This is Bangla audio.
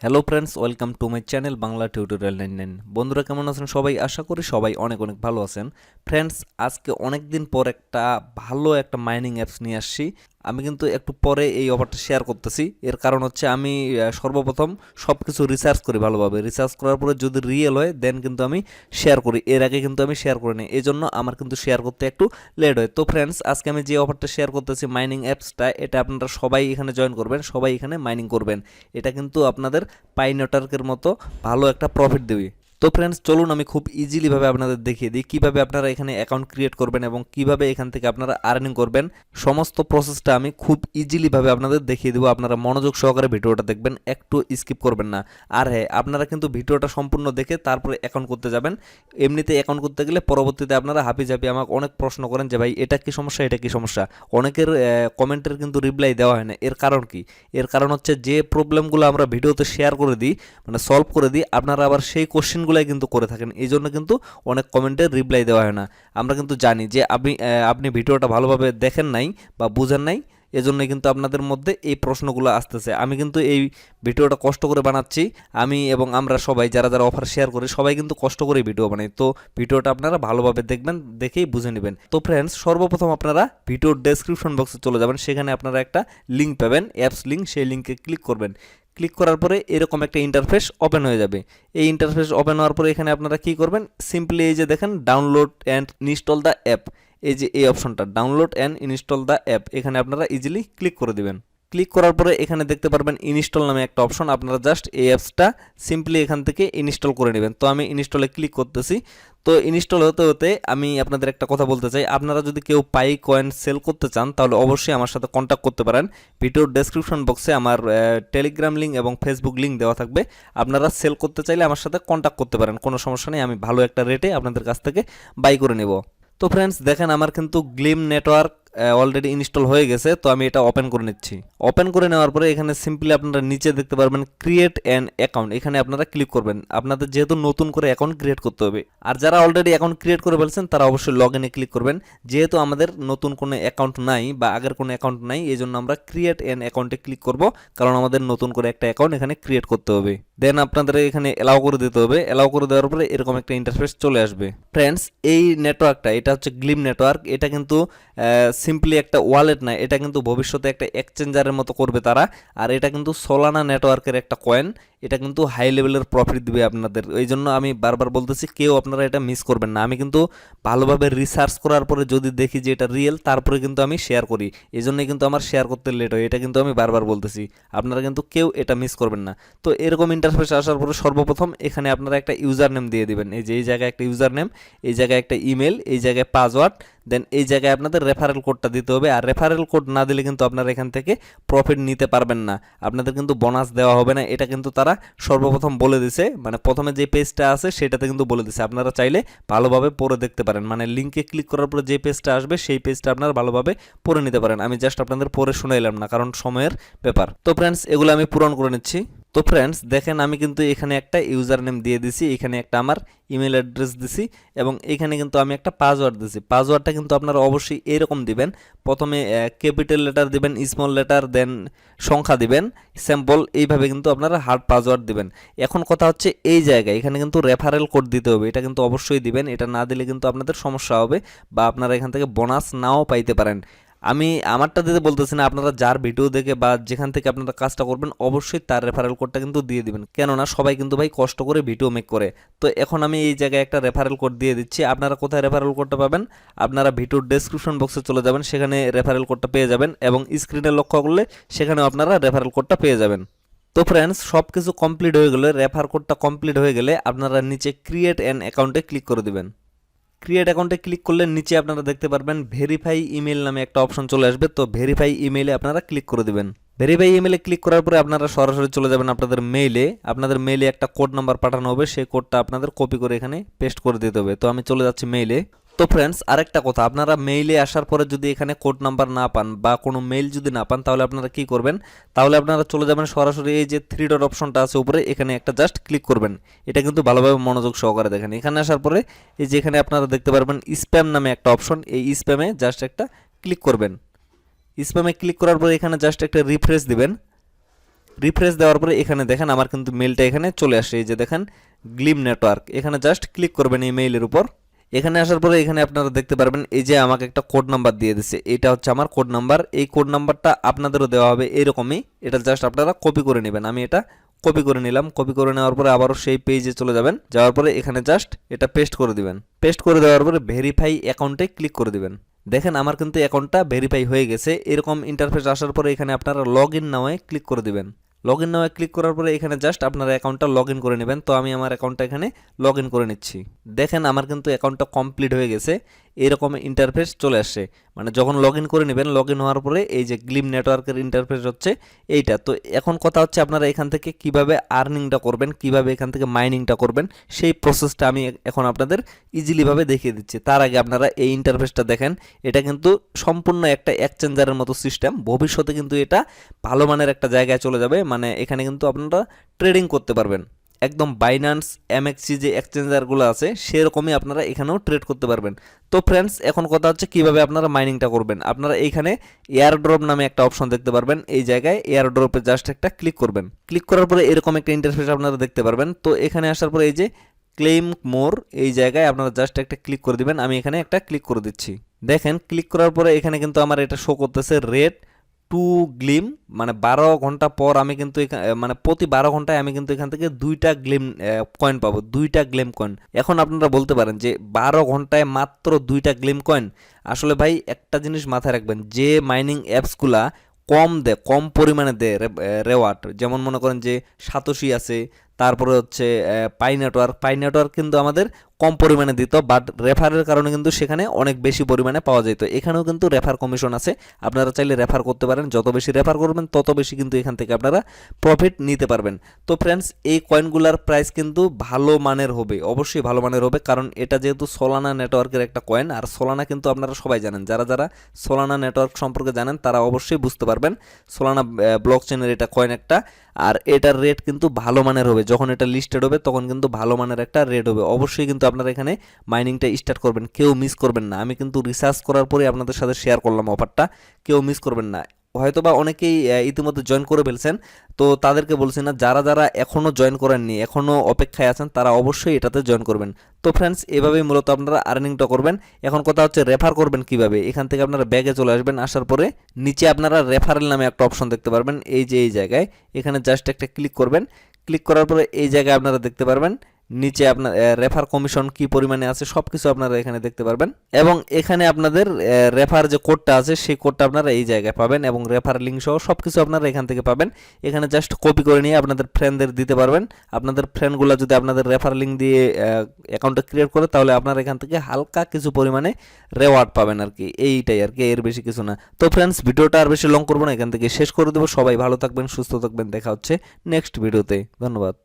Hello friends, welcome to my channel Bangla tutorial 99। বন্ধুরা কেমন আছেন সবাই? আশা করি সবাই অনেক অনেক ভালো আছেন। ফ্রেন্ডস, আজকে অনেক দিন পর একটা ভালো একটা মাইনিং অ্যাপস নিয়ে আসছি। আমি কিন্তু একটু পরে এই অফারটা শেয়ার করতেছি। এর কারণ হচ্ছে আমি সর্বপ্রথম সব কিছু রিসার্চ করি ভালোভাবে। রিসার্চ করার পরে যদি রিয়েল হয় দেন কিন্তু আমি শেয়ার করি। এর আগে কিন্তু আমি শেয়ার করি না, এই জন্য আমার কিন্তু শেয়ার করতে একটু লেট হয়। তো ফ্রেন্ডস, আজকে আমি যে অফারটা শেয়ার করতেছি মাইনিং অ্যাপসটা, এটা আপনারা সবাই এখানে জয়েন করবেন, সবাই এখানে মাইনিং করবেন। এটা কিন্তু আপনাদের পাই নেটওয়ার্কের মতো ভালো একটা প্রফিট দেবে। তো ফ্রেন্ডস, চলুন আমি খুব ইজিলিভাবে আপনাদের দেখিয়ে দিই কীভাবে আপনারা এখানে অ্যাকাউন্ট ক্রিয়েট করবেন এবং কিভাবে এখান থেকে আপনারা আর্নিং করবেন। সমস্ত প্রসেসটা আমি খুব ইজিলিভাবে আপনাদের দেখিয়ে দেবো। আপনারা মনোযোগ সহকারে ভিডিওটা দেখবেন, একটু স্কিপ করবেন না। আর হ্যাঁ, আপনারা কিন্তু ভিডিওটা সম্পূর্ণ দেখে তারপরে অ্যাকাউন্ট করতে যাবেন। এমনিতে অ্যাকাউন্ট করতে গেলে পরবর্তীতে আপনারা হাপি ঝাপি আমাকে অনেক প্রশ্ন করেন যে ভাই এটা কি সমস্যা, এটা কি সমস্যা। অনেকের কমেন্টের কিন্তু রিপ্লাই দেওয়া হয় না। এর কারণ কি? এর কারণ হচ্ছে যে প্রবলেমগুলো আমরা ভিডিওতে শেয়ার করে দিই, মানে সলভ করে দিই, আপনারা আবার সেই কোশ্চেনগুলাই কিন্তু করে থাকেন। এই জন্য কিন্তু অনেক কমেন্টের রিপ্লাই দেওয়া হয় না। আমরা কিন্তু জানি যে আপনি ভিডিওটা ভালোভাবে দেখেন নাই বা বুঝেন নাই, এজন্যই কিন্তু আপনাদের মধ্যে এই প্রশ্নগুলো আসতেছে। আমি কিন্তু এই ভিডিওটা কষ্ট করে বানাচ্ছি। আমি এবং আমরা সবাই যারা যারা অফার শেয়ার করি সবাই কিন্তু কষ্ট করে ভিডিও বানাই। তো ভিডিওটা আপনারা ভালোভাবে দেখবেন, দেখেই বুঝে নেবেন। তো ফ্রেন্ডস, সর্বপ্রথম আপনারা ভিডিওর ডেসক্রিপশন বক্সে চলে যাবেন। সেখানে আপনারা একটা লিঙ্ক পাবেন, অ্যাপস লিঙ্ক। সেই লিঙ্কে ক্লিক করবেন। ক্লিক করার পরে এরকম একটা ইন্টারফেস ওপেন হয়ে যাবে। এই ইন্টারফেস ওপেন হওয়ার পরে এখানে আপনারা কি করবেন, সিম্পলি এই যে দেখেন download and install the app, এই যে এই অপশনটা download and install the app, এখানে আপনারা ইজিলি ক্লিক করে দিবেন। ক্লিক করার পরে এখানে দেখতে পারবেন ইনস্টল নামে একটা অপশন। আপনারা জাস্ট এই অ্যাপসটা সিম্পলি এখান থেকে ইনস্টল করে নেবেন। তো আমি ইনস্টলে ক্লিক করতেছি। তো ইনস্টল হতে হতে আমি আপনাদের একটা কথা বলতে চাই, আপনারা যদি কেউ পাই কয়েন সেল করতে চান তাহলে অবশ্যই আমার সাথে কন্ট্যাক্ট করতে পারেন। ভিডিওর ডেসক্রিপশন বক্সে আমার টেলিগ্রাম লিঙ্ক এবং ফেসবুক লিঙ্ক দেওয়া থাকবে। আপনারা সেল করতে চাইলে আমার সাথে কন্ট্যাক্ট করতে পারেন, কোনো সমস্যা নেই। আমি ভালো একটা রেটে আপনাদের কাছ থেকে বাই করে নেব। তো ফ্রেন্ডস, দেখেন আমার কিন্তু গ্লিম নেটওয়ার্ক অলরেডি ইনস্টল হয়ে গেছে। তো আমি এটা ওপেন করে নিচ্ছি। ওপেন করে নেওয়ার পরে এখানে সিম্পলি আপনারা নিচে দেখতে পারবেন ক্রিয়েট অ্যান অ্যাকাউন্ট, এখানে আপনারা ক্লিক করবেন। আপনাদের যেহেতু নতুন করে অ্যাকাউন্ট ক্রিয়েট করতে হবে, আর যারা অলরেডি অ্যাকাউন্ট ক্রিয়েট করে ফেলছেন তারা অবশ্যই লগ ইনে ক্লিক করবেন। যেহেতু আমাদের নতুন কোনো অ্যাকাউন্ট নাই বা আগের কোনো অ্যাকাউন্ট নাই, এই জন্য আমরা ক্রিয়েট অ্যান অ্যাকাউন্টে ক্লিক করব, কারণ আমাদের নতুন করে একটা অ্যাকাউন্ট এখানে ক্রিয়েট করতে হবে। দেন আপনাদের এখানে অ্যালাউ করে দিতে হবে। অ্যালাউ করে দেওয়ার পরে এরকম একটা ইন্টারফেস চলে আসবে। ফ্রেন্ডস, এই নেটওয়ার্কটা, এটা হচ্ছে গ্লিম নেটওয়ার্ক। এটা কিন্তু সিম্পলি একটা ওয়ালেট না, এটা কিন্তু ভবিষ্যতে একটা এক্সচেঞ্জারের মতো করবে তারা। আর এটা কিন্তু সোলানা নেটওয়ার্কের একটা কয়েন। এটা কিন্তু হাই লেভেলের প্রফিট দিবে আপনাদের। এই জন্য আমি বারবার বলতেছি, কেউ আপনারা এটা মিস করবেন না। আমি কিন্তু ভালোভাবে রিসার্চ করার পরে যদি দেখি যে এটা রিয়েল, তারপরে কিন্তু আমি শেয়ার করি। এই জন্যই কিন্তু আমার শেয়ার করতে লেট হয়। এটা কিন্তু আমি বারবার বলতেছি, আপনারা কিন্তু কেউ এটা মিস করবেন না। তো এরকম ইন্টারফেস আসার পরে সর্বপ্রথম এখানে আপনারা একটা ইউজার নেম দিয়ে দিবেন। এই যে এই জায়গায় একটা ইউজার নেম, এই জায়গায় একটা ইমেল, এই জায়গায় পাসওয়ার্ড, দেন এই জায়গায় আপনাদের রেফারেল কোডটা দিতে হবে। আর রেফারেল কোড না দিলে কিন্তু আপনারা এখান থেকে প্রফিট নিতে পারবেন না, আপনাদের কিন্তু বোনাস দেওয়া হবে না। এটা কিন্তু তারা সর্বপ্রথম বলে দিছে, মানে প্রথমে যে পেজটা আছে সেটাতে কিন্তু বলে দিছে। আপনারা চাইলে ভালোভাবে পড়ে দেখতে পারেন, মানে লিঙ্কে ক্লিক করার পরে যে পেজটা আসবে সেই পেজটা আপনারা ভালোভাবে পড়ে নিতে পারেন। আমি জাস্ট আপনাদের পড়ে শোনাইলাম না, কারণ সময়ের ব্যাপার। তো ফ্রেন্ডস, এগুলো আমি পূরণ করে নিচ্ছি। তো ফ্রেন্ডস, দেখেন আমি কিন্তু এখানে একটা ইউজার নেম দিয়ে দিছি, এখানে একটা আমার ইমেল অ্যাড্রেস দিছি, এবং এখানে কিন্তু আমি একটা পাসওয়ার্ড দিছি। পাসওয়ার্ডটা কিন্তু আপনারা অবশ্যই এরকম দিবেন। প্রথমে ক্যাপিটাল লেটার দিবেন, স্মল লেটার, দেন সংখ্যা দিবেন, স্যাম্পল, এইভাবে কিন্তু আপনারা হার্ড পাসওয়ার্ড দিবেন। এখন কথা হচ্ছে এই জায়গায় এখানে কিন্তু রেফারেল কোড দিতে হবে, এটা কিন্তু অবশ্যই দিবেন। এটা না দিলে কিন্তু আপনাদের সমস্যা হবে বা আপনারা এখান থেকে বোনাস নাও পাইতে পারেন। আমি আমারটা দিতে বলতেছি না, আপনারা যার ভিডিও দেখে বা যেখান থেকে আপনারা কাজটা করবেন অবশ্যই তার রেফারেল কোডটা কিন্তু দিয়ে দিবেন, কেননা সবাই কিন্তু ভাই কষ্ট করে ভিডিও মেক করে। তো এখন আমি এই জায়গায় একটা রেফারেল কোড দিয়ে দিচ্ছি। আপনারা কোথায় রেফারেল কোডটা পাবেন? আপনারা ভিডিওর ডেসক্রিপশন বক্সে চলে যাবেন, সেখানে রেফারেল কোডটা পেয়ে যাবেন, এবং স্ক্রিনে লক্ষ্য করলে সেখানেও আপনারা রেফারেল কোডটা পেয়ে যাবেন। তো ফ্রেন্ডস, সব কিছু কমপ্লিট হয়ে গেলে, রেফার কোডটা কমপ্লিট হয়ে গেলে আপনারা নিচে ক্রিয়েট অ্যান অ্যাকাউন্টে ক্লিক করে দিবেন। ক্রিয়েট অ্যাকাউন্টে ক্লিক করলে নিচে আপনারা দেখতে পারবেন ভেরিফাই ইমেল নামে একটা অপশন চলে আসবে। তো ভেরিফাই ইমেইলে আপনারা ক্লিক করে দিবেন। ভেরিফাই ইমেলে ক্লিক করার পরে আপনারা সরাসরি চলে যাবেন আপনাদের মেইলে। আপনাদের মেইলে একটা কোড নাম্বার পাঠানো হবে, সেই কোডটা আপনাদের কপি করে এখানে পেস্ট করে দিতে হবে। তো আমি চলে যাচ্ছি মেইলে। তো ফ্রেন্ডস, আরেকটা কথা, আপনারা মেইলে আসার পরে যদি এখানে কোড নাম্বার না পান বা কোনো মেইল যদি না পান, তাহলে আপনারা কি করবেন? তাহলে আপনারা চলে যাবেন সরাসরি এই যে থ্রি ডট অপশনটা আছে উপরে, এখানে একটা জাস্ট ক্লিক করবেন। এটা কিন্তু ভালোভাবে মনোযোগ সহকারে দেখেন। এখানে আসার পরে এই যে এখানে আপনারা দেখতে পারবেন স্প্যাম নামে একটা অপশন, এই স্প্যামে জাস্ট একটা ক্লিক করবেন। স্প্যামে ক্লিক করার পরে এখানে জাস্ট একটা রিফ্রেশ দিবেন। রিফ্রেশ দেওয়ার পরে এখানে দেখেন আমার কিন্তু মেলটা এখানে চলে আসে। এই যে দেখেন গ্লিম নেটওয়ার্ক, এখানে জাস্ট ক্লিক করবেন এই মেইলের উপর। এখানে আসার পরে এখানে আপনারা দেখতে পারবেন এই যে আমাকে একটা কোড নাম্বার দিয়ে দিচ্ছে, এটা হচ্ছে আমার কোড নাম্বার। এই কোড নাম্বারটা আপনাদেরও দেওয়া হবে এরকমই, এটা জাস্ট আপনারা কপি করে নেবেন। আমি এটা কপি করে নিলাম। কপি করে নেওয়ার পরে আবারও সেই পেজে চলে যাবেন, যাওয়ার পরে এখানে জাস্ট এটা পেস্ট করে দিবেন। পেস্ট করে দেওয়ার পরে ভেরিফাই অ্যাকাউন্টে ক্লিক করে দিবেন। দেখেন আমার কিন্তু অ্যাকাউন্টটা ভেরিফাই হয়ে গেছে। এরকম ইন্টারফেস আসার পরে এখানে আপনারা লগ ইন নাওয়ে ক্লিক করে দিবেন। লগ ইন নাওয়ে ক্লিক করার পরে এখানে জাস্ট আপনার অ্যাকাউন্টটা লগ ইন করে নেবেন। তো আমি আমার অ্যাকাউন্টটা এখানে লগ ইন করে নিচ্ছি। দেখেন আমার কিন্তু অ্যাকাউন্টটা কমপ্লিট হয়ে গেছে, এরকম ইন্টারফেস চলে আসে। মানে যখন লগ ইন করে নেবেন, লগ ইন হওয়ার পরে এই যে গ্লিম নেটওয়ার্কের ইন্টারফেস হচ্ছে এইটা। তো এখন কথা হচ্ছে আপনারা এখান থেকে কিভাবে আর্নিংটা করবেন, কিভাবে এখান থেকে মাইনিংটা করবেন, সেই প্রসেসটা আমি এখন আপনাদের ইজিলিভাবে দেখিয়ে দিচ্ছি। তার আগে আপনারা এই ইন্টারফেসটা দেখেন, এটা কিন্তু সম্পূর্ণ একটা এক্সচেঞ্জারের মতো সিস্টেম। ভবিষ্যতে কিন্তু এটা ভালো মানের একটা জায়গায় চলে যাবে। মানে এখানে কিন্তু আপনারা ট্রেডিং করতে পারবেন, একদম বাইন্যান্স এমএক্সি যে এক্সচেঞ্জারগুলো আছে সেরকমই আপনারা এখানেও ট্রেড করতে পারবেন। তো ফ্রেন্ডস এখন কথা হচ্ছে কিভাবে আপনারা মাইনিংটা করবেন। আপনারা এইখানে এয়ারড্রপ নামে একটা অপশন দেখতে পারবেন, এই জায়গায় এয়ারড্রপে জাস্ট একটা ক্লিক করবেন। ক্লিক করার পরে এরকম একটা ইন্টারফেস আপনারা দেখতে পারবেন। তো এখানে আসার পরে এই যে ক্লেম মোর, এই জায়গায় আপনারা জাস্ট একটা ক্লিক করে দিবেন। আমি এখানে একটা ক্লিক করে দিচ্ছি। দেখেন ক্লিক করার পরে এখানে কিন্তু আমার এটা শো করতেছে রেট টু গ্লিম, মানে 12 ঘন্টা পর আমি কিন্তু মানে প্রতি 12 ঘন্টায় আমি কিন্তু এখান থেকে 2টা গ্লিম কয়েন পাবো, 2টা গ্লিম কয়েন। এখন আপনারা বলতে পারেন যে 12 ঘন্টায় মাত্র 2টা গ্লিম কয়েন। আসলে ভাই একটা জিনিস মাথায় রাখবেন, যে মাইনিং অ্যাপসগুলা কম পরিমাণে দেয় রেওয়ার্ড, যেমন মনে করেন যে সাতোশি আছে, তারপরে হচ্ছে পাই নেটওয়ার্ক কিন্তু আমাদের কম পরিমাণে দিত, বাট রেফারের কারণে কিন্তু সেখানে অনেক বেশি পরিমাণে পাওয়া যেত। এখানেও কিন্তু রেফার কমিশন আছে, আপনারা চাইলে রেফার করতে পারেন। যত বেশি রেফার করবেন তত বেশি কিন্তু এখান থেকে আপনারা প্রফিট নিতে পারবেন। তো ফ্রেন্ডস এই কয়েনগুলার প্রাইস কিন্তু ভালো মানের হবে, অবশ্যই ভালো মানের হবে, কারণ এটা যেহেতু সোলানা নেটওয়ার্কের একটা কয়েন। আর সোলানা কিন্তু আপনারা সবাই জানেন, যারা যারা সোলানা নেটওয়ার্ক সম্পর্কে জানেন তারা অবশ্যই বুঝতে পারবেন সোলানা ব্লক চেনের এটা কয়েন একটা। আর এটার রেট কিন্তু ভালো মানের হবে, যখন এটা লিস্টেড হবে তখন কিন্তু ভালো মানের একটা রেট হবে। অবশ্যই কিন্তু আপনারা এখানে মাইনিংটা স্টার্ট করবেন, কেউ মিস করবেন না। আমি কিন্তু রিসার্চ করার পরে আপনাদের সাথে শেয়ার করলাম অফারটা, কেউ মিস করবেন না। হয়তোবা অনেকেই ইতিমধ্যে জয়েন করে ফেলছেন, তো তাদেরকে বলছি না, যারা যারা এখনও জয়েন করেননি, এখনও অপেক্ষায় আছেন, তারা অবশ্যই এটাতে জয়েন করবেন। তো ফ্রেন্ডস এভাবেই মূলত আপনারা আর্নিংটা করবেন। এখন কথা হচ্ছে রেফার করবেন কিভাবে। এখান থেকে আপনারা ব্যাগে চলে আসবেন, আসার পরে নিচে আপনারা রেফারেল নামে একটা অপশন দেখতে পারবেন, এই যে এই জায়গায় এখানে জাস্ট একটা ক্লিক করবেন। ক্লিক করার পরে এই জায়গায় আপনারা দেখতে পারবেন নিচে আপনার রেফার কমিশন কি পরিমাণে আছে সব কিছু আপনারা এখানে দেখতে পারবেন। এবং এখানে আপনাদের রেফার যে কোডটা আছে সেই কোডটা আপনারা এই জায়গায় পাবেন, এবং রেফার লিঙ্ক সহ সব কিছু আপনারা এখান থেকে পাবেন। এখানে জাস্ট কপি করে নিয়ে আপনাদের ফ্রেন্ডদের দিতে পারবেন। আপনাদের ফ্রেন্ডগুলো যদি আপনাদের রেফার লিঙ্ক দিয়ে অ্যাকাউন্টটা ক্রিয়েট করে, তাহলে আপনারা এখান থেকে হালকা কিছু পরিমাণে রেওয়ার্ড পাবেন আর কি, এইটাই আর কি, এর বেশি কিছু না। তো ফ্রেন্ডস ভিডিওটা আর বেশি লং করবো না, এখান থেকে শেষ করে দেবো। সবাই ভালো থাকবেন, সুস্থ থাকবেন, দেখা হচ্ছে নেক্সট ভিডিওতে। ধন্যবাদ।